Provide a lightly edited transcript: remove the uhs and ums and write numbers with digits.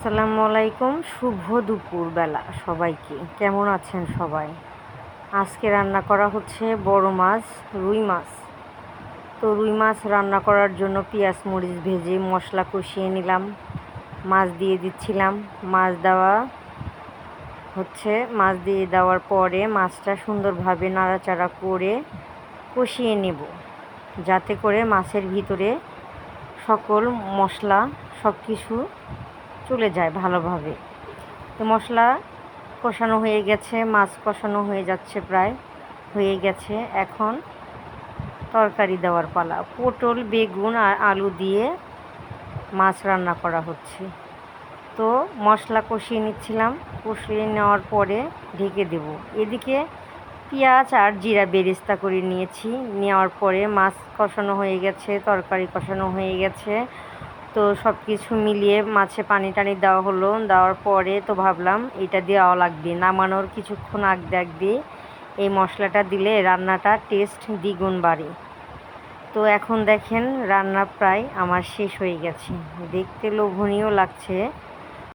আসসালামু আলাইকুম। শুভ দুপুরবেলা সবাইকে। কেমন আছেন সবাই? আজকে রান্না করা হচ্ছে বড় মাছ, রুই মাছ। তো রুই মাছ রান্না করার জন্য পেঁয়াজ মরিচ ভেজে মশলা কষিয়ে নিলাম। মাছ দিয়ে দিচ্ছিলাম। মাছ দিয়ে দেওয়ার পরে মাছটা সুন্দরভাবে নাড়াচাড়া করে কষিয়ে নেব, যাতে করে মাছের ভিতরে সকল মশলা সব কিছু চলে যায় ভালোভাবে। তো মশলা কষানো হয়ে গেছে, মাছ কষানো হয়ে যাচ্ছে, প্রায় হয়ে গেছে। এখন তরকারি দেওয়ার পালা। পটল, বেগুন আর আলু দিয়ে মাছ রান্না করা হচ্ছে। তো মশলা কষিয়ে নিচ্ছিলাম। কষিয়ে নেওয়ার পরে ঢেকে দেব। এদিকে পেঁয়াজ আর জিরা বেরেস্তা করে নিয়েছি। নেওয়ার পরে মাছ কষানো হয়ে গেছে, তরকারি কষানো হয়ে গেছে। তো সব কিছু মিলিয়ে মাছে পানি টানি দেওয়া হলো। দেওয়ার পরে তো ভাবলাম এটা দেওয়া লাগবে, নামানোর কিছুক্ষণ আগে এই মশলাটা দিলে রান্নাটা টেস্ট দ্বিগুণ বাড়ে। তো এখন দেখেন রান্না প্রায় আমার শেষ হয়ে গেছে। দেখতে লোভনীয় লাগছে।